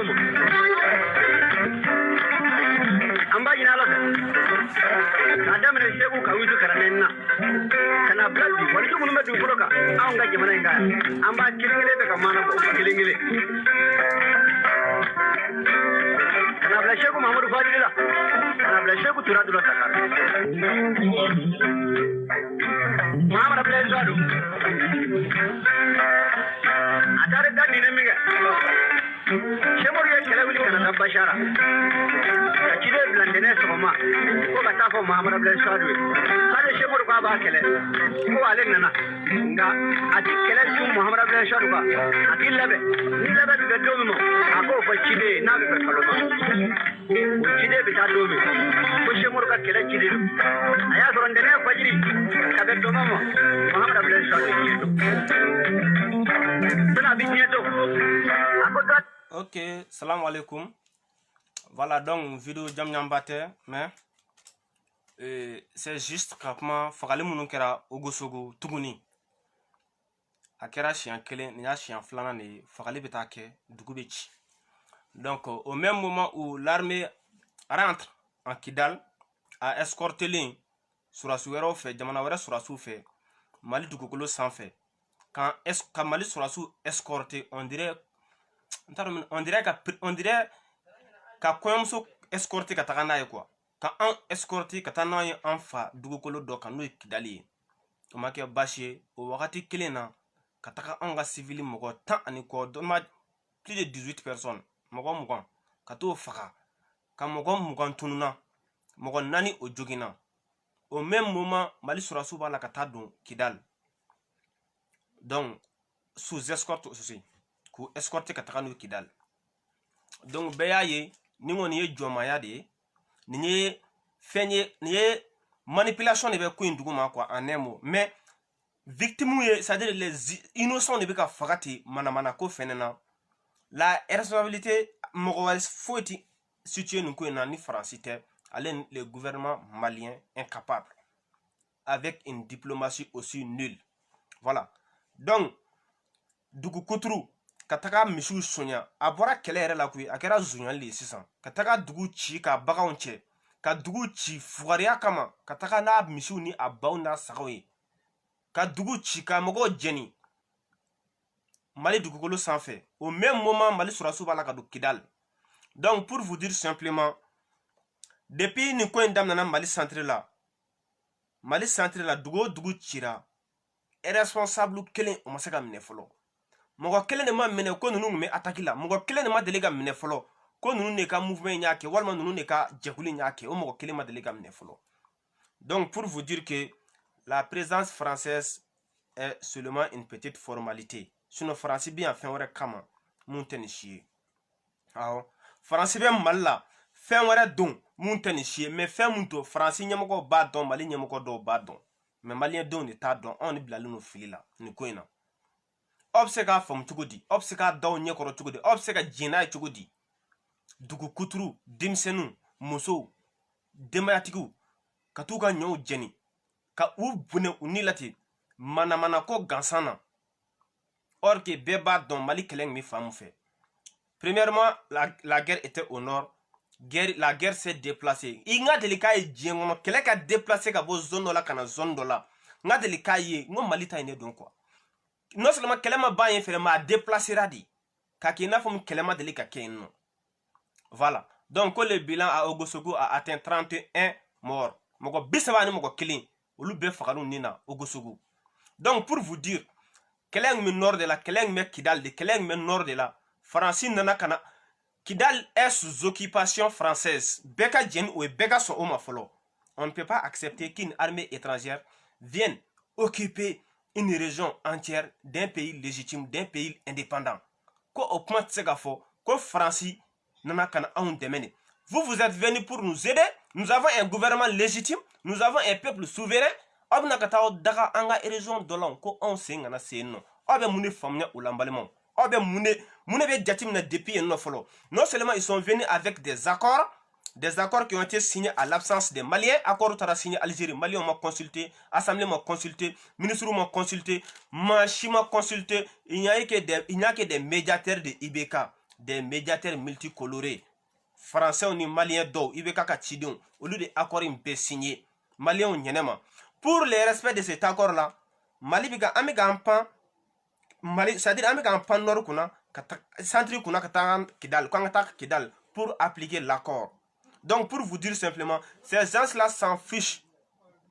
mo amba ina la adam ne shegu ka wuju karanen na kana bradi wani tumun ma du foloka an ga jamana inga amba kilingile be ka mana ko kilingile kana bla shegu Muhammadu Fadila kana bla shegu turadula takar Muhammad Abdul Zadu atare da dinamiga shemori ya kala wuli kana bashara kide blandene soma ko ka tafo Muhammad Abdul Zadu hade shemori ko ba kele ko ale nana nga ati kele ju Muhammad Abdul Zadu ba ati labe ni labe ga domo ako fa kide na be kaloma kide be ta domo ko shemori ka kele kide aya sorondene fajiri kabe domo Muhammad Abdul Zadu Ok, salam alaikum. Voilà donc vidéo jam nyambate mais c'est juste rapidement fakali munu kera ogosogo tuguni akera chien kele ni chien flana ni fakali betake dugubechi. Donc au même moment où l'armée rentre en Kidal a escorté l'in sur la souwero fait jamana wera sur la sou fait Mali dugukolo sans fait quand Mali sur la sou escorté on dirait ka koyamso escorté ka taga naye quoi ka an escorté ka taga naye en fa dugukolo do kan no Kidali o make bashi o wakati kelena ka taga an ga civil mogo tan ani ko don ma plus de 18 personnes mogo mogo ka to faka ka mogo mogo tununa mogo nani o jogina au même moment Mali sur la sou ba la ka ta don Kidal donc sous escorte aussi ku escorté ka taga no Kidal donc beyaye ni ngoni ye jomaya de ni fenye ni manipulation de be ko induguma quoi en un mot mais victime c'est-à-dire les innocents ne be ka fagati mana ko fenena la responsabilité morale faut situer nous ko na ni français allez le gouvernement malien incapable avec une diplomatie aussi nulle voilà donc dugu kuturu kataka misu sonya abora kelere la kui akera zunyan li sisan kataka dugu ci ka bagaw nche ka dugu ci fugaria kama kataka na misu ni abaw na sagawe ka dugu ci ka mogo jeni Mali dugu kolo sanfé au même moment Mali surasu bala ka du Kidal. Donc pour vous dire simplement depuis ni ko ndam na Mali centre la dugu cira est responsable kelen o masaka mine folo mogo kelen de ma mene ko nunu me attaque la mogo kelen de ma delega mene folo ko nunu ne ka mouvement nyake walma nunu ne ka jekuli nyake o mogo kelen ma delega mene folo. Donc pour vous dire que la présence française est seulement une petite formalité sinon français bien fin wore kama monteni chier awo français bien malla fin wore don monteni chier mais fin munto français nyamoko ba don Mali nyamoko do ba don mais malien don ni ta don on ni bilali no filila ni koina obseka fam tugudi obseka daw nyekoro tugudi obseka jina tugudi dugu kuturu dimsenu muso demayatiku katuka nyo jeni ka u bune unilati mana ko gansana or que beba don Mali keleng mi famu fait. Premièrement la guerre était au nord. La guerre s'est déplacée. Inga delika e jengono kele ka déplacer ka bo zone la kana zone dola. Nga delika ye ngo Mali ta ine don quoi. Non seulement kelema ba yen fere ma déplacer radi. Ka kina fom kelema delika kenno. Voilà. Donc le bilan à Ogosogo a atteint 31 morts. Moko bisabani moko killing. Olu be fakalu nina Ogosogo. Donc pour vous dire keleng me nord de la keleng me Kidal de keleng me nord de la Francine nana kana Kidal est sous occupation française. Beka Djen ou Beka son homme follow. On ne peut pas accepter qu'une armée étrangère vienne occuper une région entière d'un pays légitime, d'un pays indépendant. Ko au point de segafo, ko Franci nana kana on demene. Vous êtes venus pour nous aider. Nous avons un gouvernement légitime. Nous avons un peuple souverain. Obna katao daga anga région dolon ko on sengana seno. Obe mune famnya ulambalemo. Obe mune be jatimna depuis no follow. Non seulement ils sont venus avec des accords qui ont été signés à l'absence des Maliens, accords tara signé Algérie, Maliens m'ont consulté, Assemblée m'a consulté, ministre m'a consulté, Machi m'a consulté, il n'y a que des médiateurs de IBK. des médiateurs multicolorés français ni malien do ibe kaka chidon au lieu de accord imbe signé malien nyenema pour le respect de cet accord là Mali biga amiga ampan Mali c'est-à-dire amiga ampan nord kuna centre kuna kata Kidal kangata Kidal pour appliquer l'accord. Donc pour vous dire simplement, ces gens-là s'en fichent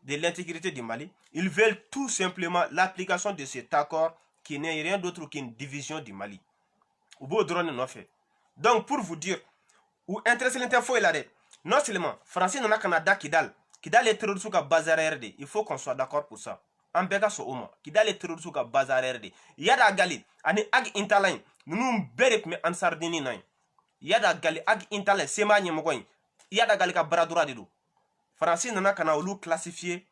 de l'intégrité du Mali. Ils veulent tout simplement l'application de cet accord qui n'est rien d'autre qu'une division du Mali. Donc pour vous dire, ou intéresser l'info est là. Non seulement, Français n'a Canada Kidal. Kidal est terroriste à bazar RD. Il faut qu'on soit d'accord pour ça. En bega so oma. Kidal est terroriste à bazar RD. Yada gali, ani ag interline. Nous berek me ansardini nain. Yada gali ag interline. Sema nyemogoin. Yada gali ka baradura dido. Français n'a kana olu classifié.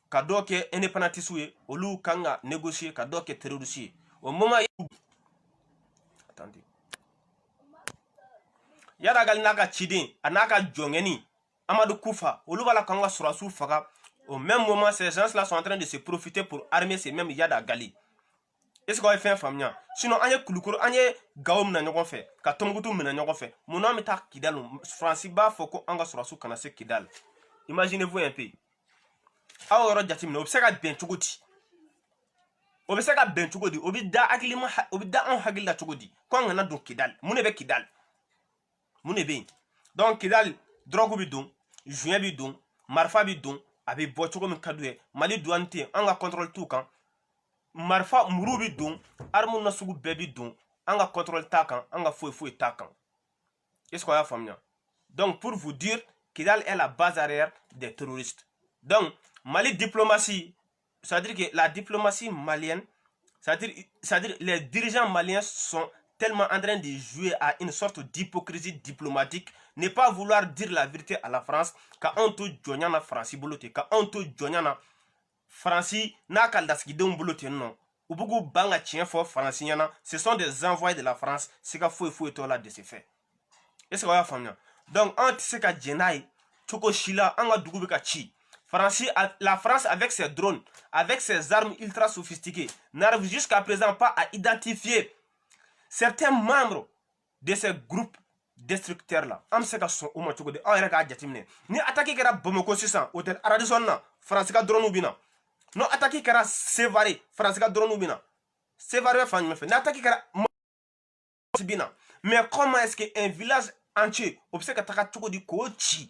Kado ke indépendantisme olu kanga négocier kado ke terroriste. Au moment attendez. Yada gali naka chidin, anaka jongeni, Amadou Koufa, Olubala Kanga Surasu Faga. Au même moment, ces gens-là sont en train de se profiter pour armer ces mêmes Yada Gali. Est-ce qu'on fait un famille? Sinon, on y a Kouloukoro, on y a Gaoum Nanyogon fait, Katongutu Menanyogon fait. Mon nom est Kidal, Franciba Foko Anga Surasu Kanase Kidal. Imaginez-vous un peu. Alors, Jatim, Obsega Ben Chugoti. Obsega Ben Chugodi, Obida Agilima, Obida en Hagila Chugodi. Quand on a donc Kidal, Mounebe Kidal. Mounebe. Donc, Kidal, drogue bidon, juin bidon, marfa bidon, avec boitougo mkadoué, mali douante, anga contrôle tout quand. Marfa muru bidon, arme na sugu baby don, anga contrôle takan, anga foué takan. Est-ce qu'on a famille? Donc, pour vous dire, Kidal est la base arrière des terroristes. Donc, Mali diplomatie, c'est-à-dire que la diplomatie malienne, c'est-à-dire les dirigeants maliens sont tellement en train de jouer à une sorte d'hypocrisie diplomatique, ne pas vouloir dire la vérité à la France, quand on te joignana France bolote, quand on te joignana France n'a qu'à l'asquidon bolote non. Ou beaucoup banga tien fort franciana, ce sont des envoyés de la France, c'est qu'à fouet là de ces faits. Est-ce qu'on va faire? Donc, on sait qu'à Djenaï, Choko Shila, on va dougouber chi. La France, avec ses drones, avec ses armes ultra sophistiquées, n'arrive jusqu'à présent pas à identifier certains membres de ces groupes destructeurs là. Am seka son o ma chogo de awere ka jatimne. Ni attaquer kera Bamako 600 hôtel Radisson na France ka drone ubina. No attaquer kera Sévaré France ka drone ubina. Sévaré fa me fait. Na attaquer kera bina. Mais comment est-ce que un village entier obsèque taka chogo di ko chi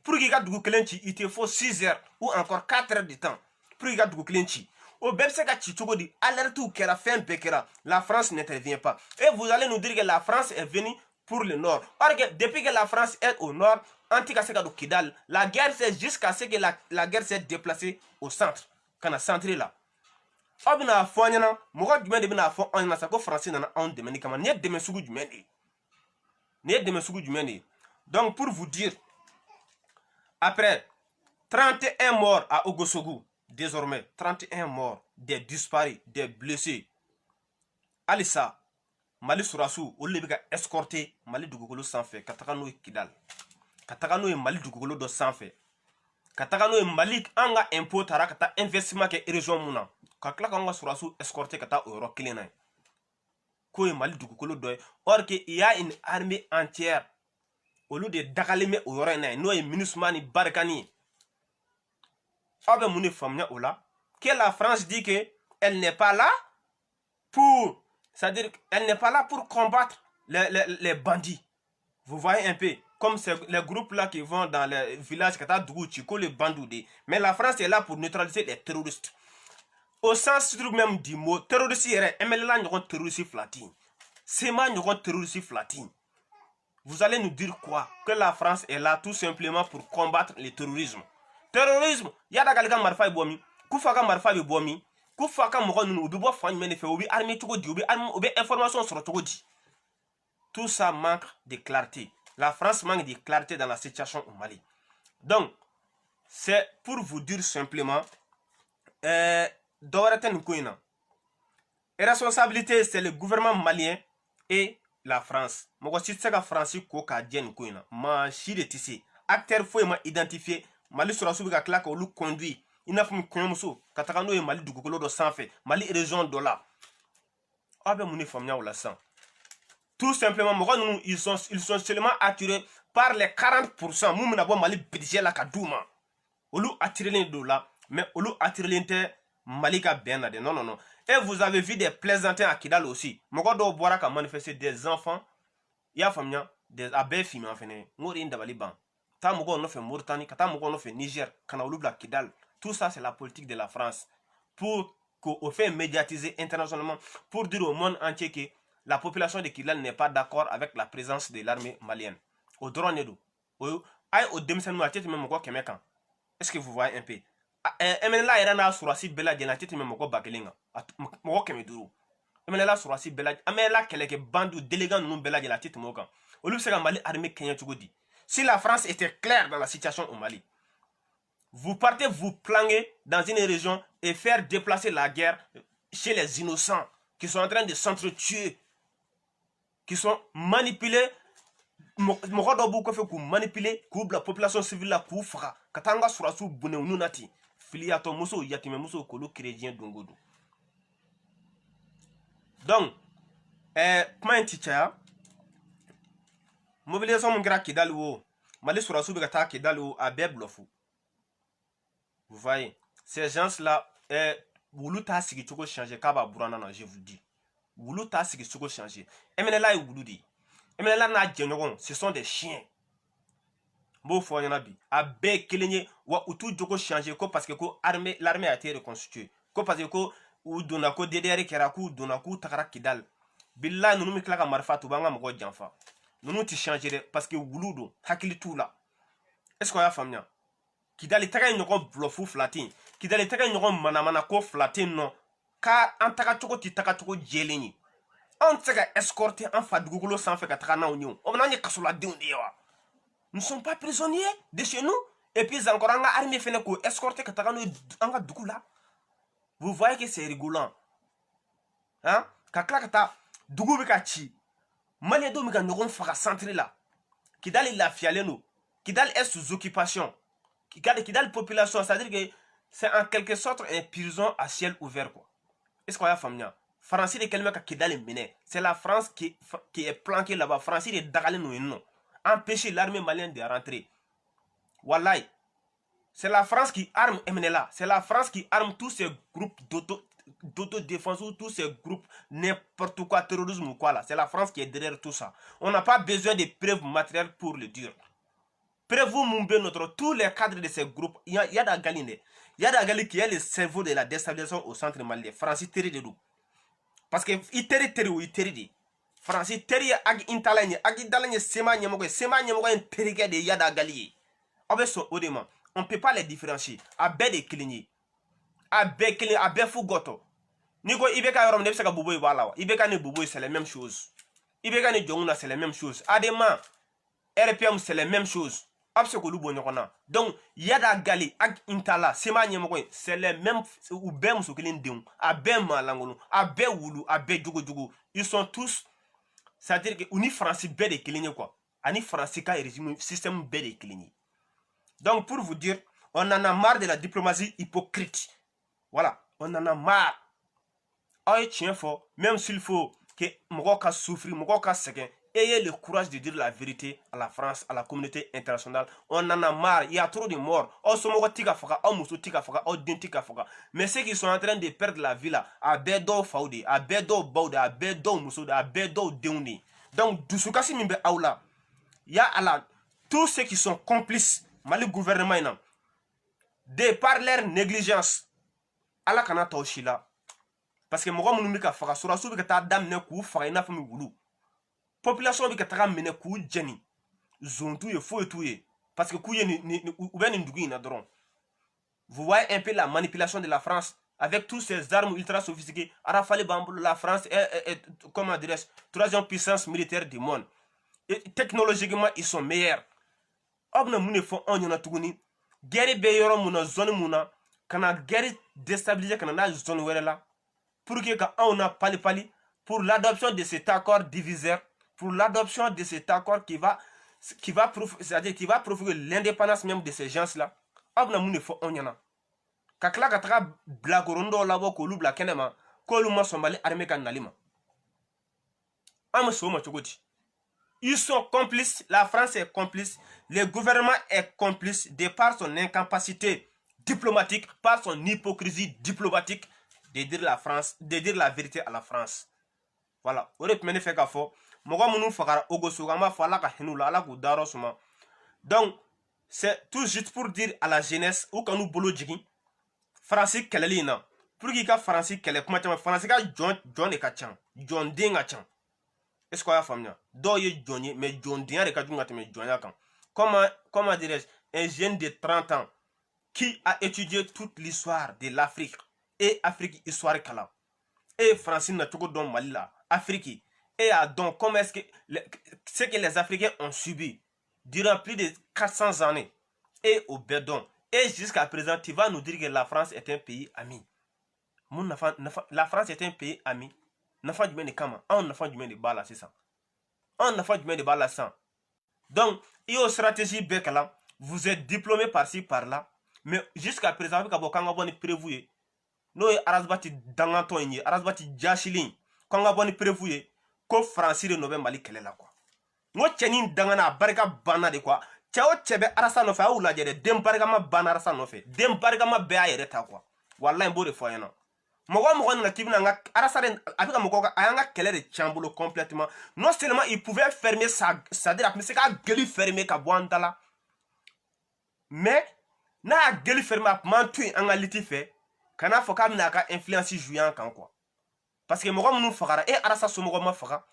pour qu'il y ait du clenchi, il te faut 6 heures ou encore 4 heures de temps pour qu'il y ait du clenchi. Au Bebseka Chichogodi, alerte ou qu'elle a fait un pékera, la France n'intervient pas. Et vous allez nous dire que la France est venue pour le nord. Or que depuis que la France est au nord, Antikaseka do Kidal, la guerre c'est jusqu'à ce que la guerre s'est déplacée au centre. Quand on a centré là. Obina Foyana, Moura du Mende Bina Fon, on a sa français dans un de médicaments, n'est de Messougou du Mende. N'est de Messougou du Mende. Donc pour vous dire, après 31 morts à Ogosogu, désormais 31 morts, des disparus, des blessés. Alissa, Mali Surasu, Olibika escorté, Mali Dugolo sans fait, Katakano et Kidal. Katakano et Mali Dugolo do sans fait. Katakano et Malik anga impôt tarakata investissement ke région Mouna. Kaklakanga Surasu escorté Kata Euro Kilena. Koe Mali Dugolo do. Or qu'il y a une armée entière. Au lieu de Dakaleme au Yorena, nous et Minusmani Barkani. Que la France dit qu'elle n'est pas là pour, c'est-à-dire qu'elle n'est pas là pour combattre les bandits. Vous voyez un peu, comme les groupes là qui vont dans les villages, les bandoudés. Mais la France est là pour neutraliser les terroristes. Au sens même du mot, terroriste, terroriste flatine. C'est ma terroriste flatine. Vous allez nous dire quoi? Que la France est là tout simplement pour combattre le terrorisme. Terrorisme, yada galga marfa bomi, kufaka marfa bomi, kufaka moron ubi bo fan menefe ubi armée togodi ubi information sur togodi. Tout ça manque de clarté. La France manque de clarté dans la situation au Mali. Donc, c'est pour vous dire simplement, Doreten Kouina. La responsabilité, c'est le gouvernement malien et la France. Moi, si c'est la France qui a dit Kouina, ma chide tissé, acteur faut identifier. Mali sera sous la claque au look conduit. Il n'a pas de Katakano et Mali du Gogolo de Sanfé. Mali région de là. Ah ben mon famille ou la sang. Tout simplement, ils sont seulement attirés par les 40%. Nous avons Mali budget la kadouma. Olu attiré les dollars, mais Olu attiré les Malika Bernade. Non, non, non. Et vous avez vu des plaisantins à Kidal aussi. Mogodo Borak a manifesté des enfants. Il y a des abbés films en fait. Mourin d'Abaliban. Ta Mogo no fait Mauritanie, Kata Mogo no fait Niger, Kanaoulou la Kidal. Tout ça, c'est la politique de la France. Pour qu'on fait médiatiser internationalement, pour dire au monde entier que la population de Kidal n'est pas d'accord avec la présence de l'armée malienne. Au drone edo. Au démission de même Mogo Kemekan. Est-ce que vous voyez un peu? MNLA era na surasi bela jena tete me moko bakelinga. Moko kemeduru. MNLA surasi bela MNLA keleke bandu délégant nous bela jena tete moka. Au lieu de Mali armée Kenya Tchugodi. Si la France était claire dans la situation au Mali, vous partez vous planger dans une région et faire déplacer la guerre chez les innocents qui sont en train de s'entretuer, qui sont manipulés. Moko do bu ko fe ku manipuler ku la population civile la ku fara katanga surasu bune ununati filiato muso yatime muso kolo chrétien dongodo. Donc point teacher mobilisation mon gra Kidal wo Mali surasu be kata Kidal wo a beblofu. Vous voyez, ces gens là wulu ta sigi choko changer kaba burana na, je vous dis. Wulu ta sigi choko changer. MNLA wulu di. MNLA na djenyogon, ce sont des chiens. Bon faut y en a bi. A be kelenye wa utu joko changer ko parce que ko l'armée a été reconstituée. Ko parce que ko ou dona ko DDR keraku dona ko takara Kidal. Billah nunu mi klaka marfa tu banga mko janfa. Nunu ti changer parce que wuludo hakili tout là. Est-ce qu'on a famia? Kidal taka nyoko blofu flatin. Kidal taka nyoko manamana ko flatin non. Ka antaka choko ti taka choko jeleni. On s'est escorté en Fadougolo sans faire qu'à Union. On a dit que nous ne sommes pas prisonniers de chez nous. Et puis encore en armée fait escorter qu'à Dougoula. Vous voyez que c'est rigolant. Hein? Kakla Dougoubi Malédo Mika nous fera centrer là. Kidal il a fialé nous. Kidal est sous occupation. Kidal population, c'est-à-dire que c'est en quelque sorte un prison à ciel ouvert quoi. Est-ce qu'on a famille? France de quelqu'un qui est mené. C'est la France qui est planquée là-bas. France est d'aller nous non. Empêcher l'armée malienne de rentrer. Wallahi. C'est la France qui arme MNLA. C'est la France qui arme tous ces groupes d'autodéfense ou tous ces groupes n'importe quoi, terrorisme ou quoi là. C'est la France qui est derrière tout ça. On n'a pas besoin de preuves matérielles pour le dire. Preuve Mumbe notre tous les cadres de ces groupes. Il y a des Galine. Il y a des Galine qui est le cerveau de la déstabilisation au centre malien. France est terrible de nous. Parce que iteri ou iteri France teri ag intalanye ag dalanye sema nyemogo en terige de yada gali. Obeso odema, on peut pas les différencier. Abe de klinyi. Abe klinyi abe fugoto. Niko ibeka yorom nebsaka buboy wala. Ibeka ne buboy c'est la même chose. Ibeka ne jonguna c'est la même chose. Adema RPM c'est la même chose. Absolument bon. Donc yada gali ag intala sema nyemogo c'est les mêmes ou bem so kilin deun abem malangolo abe wulu abe jugo ils sont tous c'est-à-dire que uni français be de kilinye quoi ani français ka régime système be de kilinye. Donc pour vous dire on en a marre de la diplomatie hypocrite. Voilà, on en a marre. Ay tien fort même s'il faut que mogo ka souffrir mogo ka seguin. Ayez le courage de dire la vérité à la France, à la communauté internationale. On en a marre, il y a trop de morts. Mais ceux qui sont en train de perdre la vie là, à Bedo Faudi, à Bedo Bauda, à Bedo Moussoud, à Bedo Deuni. Donc, du Soukassi Mimbe Aoula, il y a tous ceux qui sont complices, Mali gouvernement, de par leur négligence, à la Kanata Oshila. Parce que moi, je suis fara sura soubi kata dam ne ku fara ina fami wulu. Population bi kata mene ku jeni. Zontu ye fo etuye parce que ku ye ni ou ben ndugi na dron. Vous voyez un peu la manipulation de la France avec tous ces armes ultra sophistiquées. Arafali Bambou, la France est comment dirais-je, troisième puissance militaire du monde. Et technologiquement ils sont meilleurs. Obna mune fo on yona tuguni. Guerre be yoro muna zone muna kana guerre déstabiliser kana na zone were la. Pour que on a pali pour l'adoption de cet accord diviseur, pour l'adoption de cet accord qui va c'est-à-dire qui va profiter l'indépendance même de ces gens-là. Abna mune fo onyana. Kakla katra blagorondo labo ko lubla kenema ko luma sombali armée kan nalima. Ils sont complices, la France est complice, le gouvernement est complice de par son incapacité diplomatique, par son hypocrisie diplomatique de dire la vérité à la France. Voilà. Donc, c'est tout juste pour dire à la jeunesse, où quand nous bolo jigin, France kelelina, pour qu'il y ait France kele, comment tu France ka John et Kachan, John Ding Kachan. Est-ce qu'on a famille? Do ye Johnny, mais John Ding et Kachan, mais John Yakan. Comment dirais-je, un jeune de 30 ans qui a étudié toute l'histoire de l'Afrique et Afrique histoire kala. Et France n'a toujours dans Mali là, Afrique. Et donc, comment est-ce que ce que les Africains ont subi durant plus de 400 années et au Bédon. Et jusqu'à présent, tu vas nous dire que la France est un pays ami. La France est un pays ami. Nafa du kama, on nafa du de bala, c'est ça. On nafa du de bala ça. Donc, il y a une stratégie bekala. Vous êtes diplômé par-ci par-là, mais jusqu'à présent, vous avez prévu. Nous arasbati danganto inye, arasbati jashilin. Quand vous avez prévu, que France de Nobel Mali kele la quoi. Ngo chenin dangana barika bana de quoi. Chao chebe arasa no fe a wula jere dem barika ma bana arasa no fe. Dem barika ma be a yere ta quoi. Wallahi mbo de fo yana. Mogo na kibina nga arasa den afika mogo ayanga kele de chambulo complètement. Non seulement il pouvait fermer sa dire mais c'est ka geli fermer ka boandala. Mais na geli fermer man tu anga liti fe kana fo kam na ka influence jouant kan quoi. Parce que mogo munu fakara e arasa so mogo ma faka.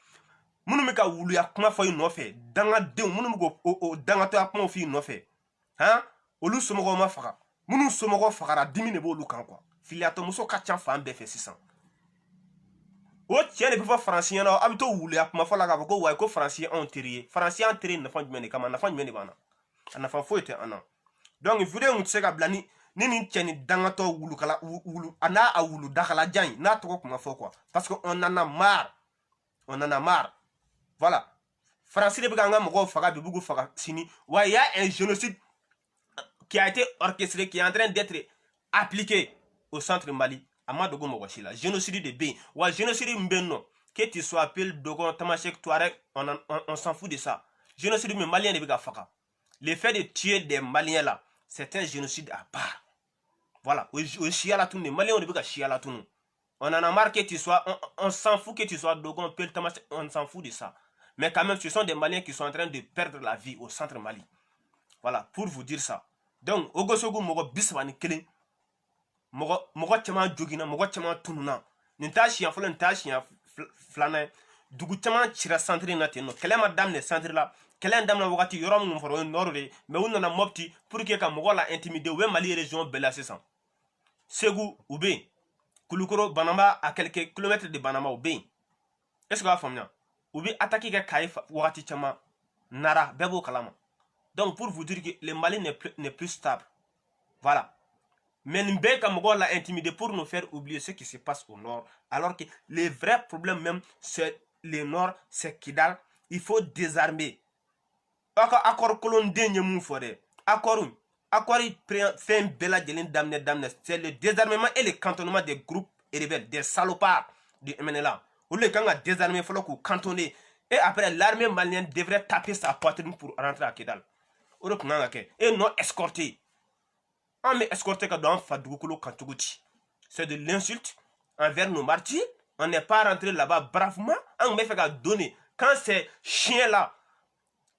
Munu me ka wulu ya kuma fo no fe danga de munu go o danga to ya kuma fi no fe. Hein? Olu so mogo ma faka. Munu so mogo fakara dimine bo lu kan quoi. Filiato muso ka chan fa mbe fe 600. O tiene pe fo français na abito wulu ya kuma fo la ka ko wa ko français on terier. Français en terier na fa jumene kama na fa jumene bana. Na fa fo ete ana. Donc vidéo mutse ka blani nini tieni danga to wulu kala wulu ana a wulu dakala jan na to kuma fo quoi. Parce que on en a marre. On en a marre. Voilà. Français de Buganga Mogo Faga Bibugu Faga Sini. Ouais, il y a un génocide qui a été orchestré, qui est en train d'être appliqué au centre Mali. Amadogo Mogwashila. Génocide de B. Ouais, génocide Mbeno. Que tu sois appelé Dogon, Tamashek, Touareg, on s'en fout de ça. Génocide de Malien de Biga Faga. Le fait de tuer des Maliens là, c'est un génocide à part. Voilà. Au Chialatouné, Maliens de Biga Chialatouné. On en a marre que tu sois, on s'en fout que tu sois Dogon, Pel, Tamashek, on s'en fout de ça. Mais quand même, ce sont des Maliens qui sont en train de perdre la vie au centre Mali. Voilà, pour vous dire ça. Donc, Ogosogo Mogo Biswani Kele, Mogo Chaman Jogina, Mogo Chaman Tununa, Nintashi en Folan Tashi en Flanin, Duguchaman Chira Centre Natino, quelle est madame les centres là, quelle est dame Wati Yoram for un nord, mais on en a mopti pour que Mogo la intimidé, ou Mali région Bella 600. Segou Oubé, Kulukoro Banama à quelques kilomètres de Banama Oubé. Est-ce que vous avez ou bien attaquer les Kaïf Wati Chama Nara Bebo Kalama. Donc pour vous dire que le Mali n'est plus stable. Voilà. Mais Mbeka Mogo l'a intimidé pour nous faire oublier ce qui se passe au nord. Alors que le vrai problème même, c'est le nord, c'est Kidal. Il faut désarmer. Accord colon denye mou forêt. Accord fait un bel adjelin damne. C'est le désarmement et le cantonnement des groupes et rebelles, des salopards du MNLA. Ou le gang a désarmé, il faut le cantonner. Et après, l'armée malienne devrait taper sa poitrine pour rentrer à Kidal. Et non escorter. On met escorter dans Fadoukolo Kantouguti. C'est de l'insulte envers nos martyrs. On n'est pas rentré là-bas bravement. On met fait donner. Quand ces chiens-là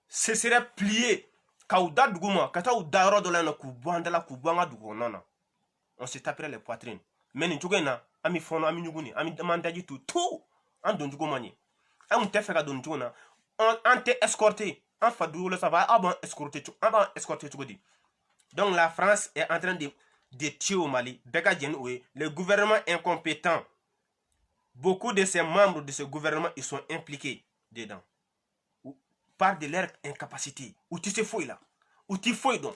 se seraient pliés, Kauda Dougouma, Kata ou Daro de la Kubandala Kubanga Dougonana, on se taperait les poitrines. Mais nous avons ami Fono, ami Nuguni, ami Demandaji tout. En don mani on te fait don jona on te escorté en fadou le ça va avant escorter tout dit. Donc la France est en train de tuer au Mali Beka Djenoué, le gouvernement incompétent. Beaucoup de ces membres de ce gouvernement ils sont impliqués dedans par de leur incapacité. Ou tu sais fouille là, ou tu fouilles donc.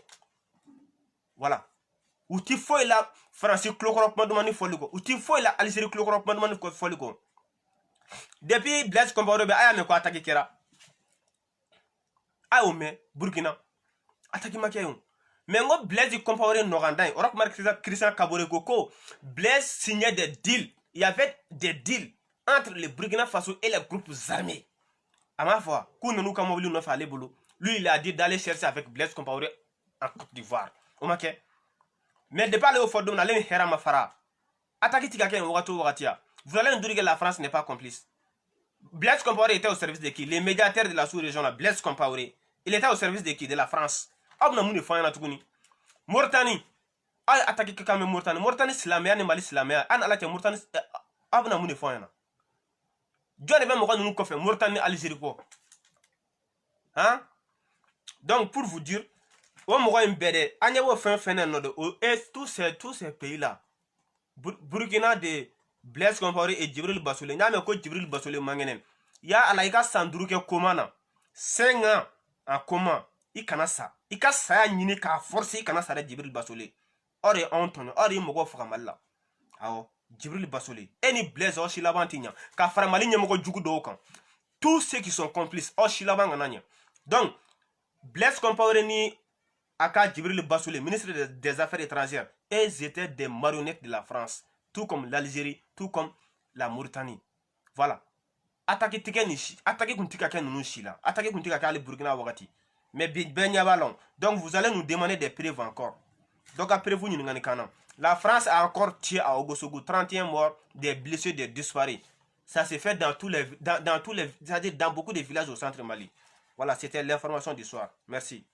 Voilà. Ou tu fouilles là France clocrop demande foligo, ou tu fouilles là Algérie clocrop demande foligo. Depuis Blaise Compaoré aya me ko attaquer kera ayome Burkina attaquer makiyon mais ngo Blaise Compaoré Norandai orok mark Christian Kaboré Goko Blaise signait des deals, il y avait des deals entre le Burkina Faso et les groupes armés à ma foi, nous comme mobile nous fait boulot. Lui, il a dit d'aller chercher avec Blaise Compaoré en Côte d'Ivoire. Ok. Mais de parler au fond, on allait faire ma fara. Attaquer Tigake Wagatia. Vous allez nous dire que la France n'est pas complice. Blaise Compaoré était au service de qui? Les médiateurs de la sous-région, là, Blaise Compaoré. Il était au service de qui? De la France. Mauritanie. Attaquer quelqu'un de Mauritanie. Mauritanie, Islamia, Mali, Islamia. An ala Mauritanie. Abna Mouni Foyana. Dieu ne va pas nous faire Mauritanie, Algérie. Hein? Donc, pour vous dire, et tous ces pays-là, Burkina de Blaise Compaoré et Djibril Bassolé, il y a Djibril Bassolé Mangenen. Il y a Alaïka Sandrouke Komana, 5 ans en comment, il can'a ça. Il a ça, il a forcé, il can'a ça de Djibril Bassolé. Or, il y a Anton, or, il y a Mogo Framal. Alors, Djibril Bassolé, et ni Blaise Oshilabantignan, car Framali n'y a Mogo Djougou Dokan. Tous ceux qui sont complices, Oshilabangananya. Donc, Blaise Compaoré ni Aka Djibril Bassolé, ministre des Affaires étrangères, ils étaient des marionnettes de la France, tout comme l'Algérie, tout comme la Mauritanie. Voilà. Attaquer Tikenishi, attaquer Kuntika Kenushila, attaquer Kuntika Kali Burkina Wagati. Mais Ben Yabalon. Donc vous allez nous demander des preuves encore. Donc après vous, nous n'avons la France a encore tué à Ogosogo 31 morts, des blessés, des disparus. Ça s'est fait dans tous les, c'est-à-dire dans beaucoup de villages au centre Mali. Voilà, c'était l'information du soir. Merci.